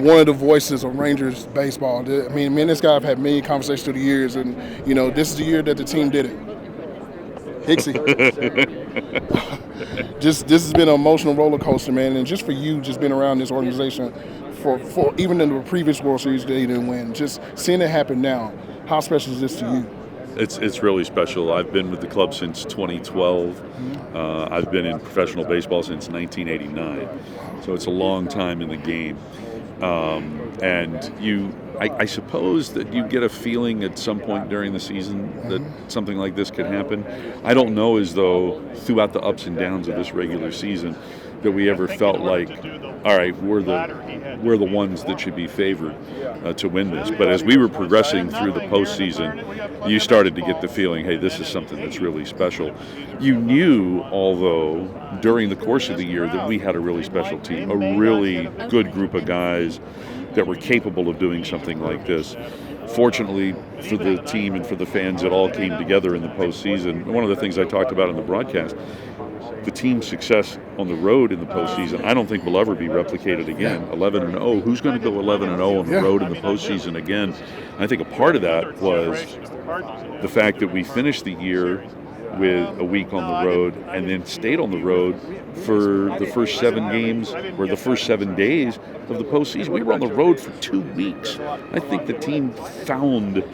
one of the voices of Rangers baseball. I mean, me and this guy have had many conversations through the years, and this is the year that the team did it. Hicksy. This has been an emotional roller coaster, man, and just for you, just being around this organization for even in the previous World Series they didn't win, just seeing it happen now, how special is this to you? It's really special. I've been with the club since 2012. I've been in professional baseball since 1989, so it's a long time in the game. I suppose that you get a feeling at some point during the season that something like this could happen. I don't know as though throughout the ups and downs of this regular season that we ever felt like, all right, we're the ones that should be favored to win this. But as we were progressing through the postseason, you started to get the feeling, hey, this is something that's really special. You knew, although, during the course of the year that we had a really special team, a really good group of guys that were capable of doing something like this. Fortunately for the team and for the fans, it all came together in the postseason. One of the things I talked about in the broadcast, the team's success on the road in the postseason, I don't think will ever be replicated again. 11-0. Who's going to go 11-0 on the road in the postseason again? I think a part of that was the fact that we finished the year with a week on the road and then stayed on the road for the first 7 games or the first 7 days of the postseason. We were on the road for 2 weeks. I think the team found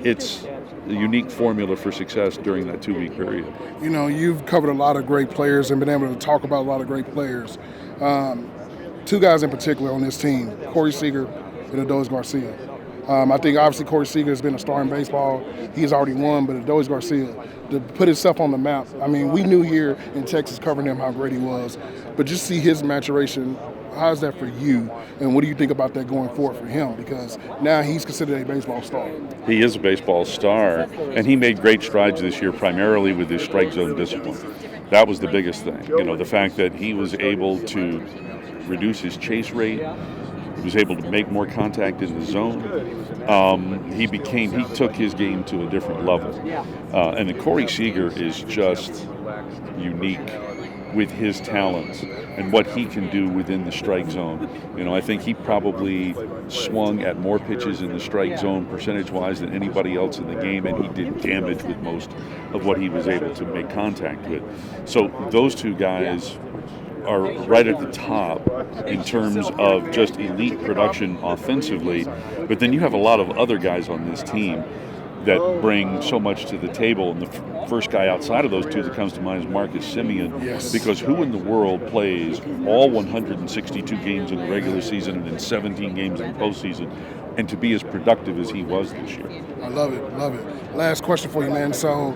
its unique formula for success during that 2-week period. You've covered a lot of great players and been able to talk about a lot of great players. 2 guys in particular on this team, Corey Seager and Adolis Garcia. I think obviously Corey Seager has been a star in baseball. He's already won, but Adolis Garcia, to put himself on the map, I mean, we knew here in Texas covering him how great he was, but just see his maturation. How's that for you, and what do you think about that going forward for him? Because now he's considered a baseball star. He is a baseball star, and he made great strides this year, primarily with his strike zone discipline. That was the biggest thing. The fact that he was able to reduce his chase rate, he was able to make more contact in the zone. He took his game to a different level. And then Corey Seager is just unique with his talents and what he can do within the strike zone. I think he probably swung at more pitches in the strike zone percentage-wise than anybody else in the game, and he did damage with most of what he was able to make contact with. So those 2 guys are right at the top in terms of just elite production offensively, but then you have a lot of other guys on this team that bring so much to the table. And the first guy outside of those 2 that comes to mind is Marcus Semien, because who in the world plays all 162 games in the regular season and then 17 games in the postseason, and to be as productive as he was this year? I love it. Last question for you, man. So,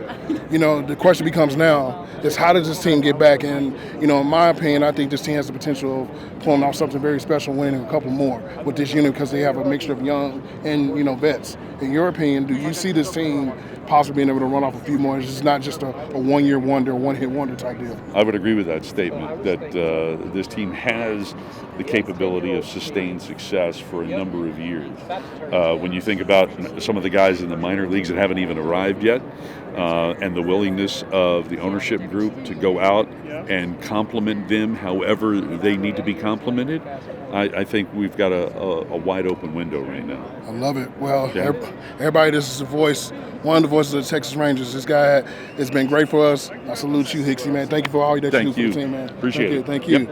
the question becomes now is, how does this team get back? And, in my opinion, I think this team has the potential of pulling off something very special, winning a couple more with this unit, because they have a mixture of young and, vets. In your opinion, do you see this team possibly being able to run off a few more? It's not just a one-year wonder, one-hit wonder type deal. I would agree with that statement, that this team has the capability of sustained success for a number of years. When you think about some of the guys in the minor leagues that haven't even arrived yet, and the willingness of the ownership group to go out and compliment them however they need to be complimented, I think we've got a wide open window right now. I love it. Well, everybody, this is one of the voices of the Texas Rangers. This guy has been great for us. I salute you, Hicksy, man. Thank you for all that you do for the team, man. Appreciate it. Thank you.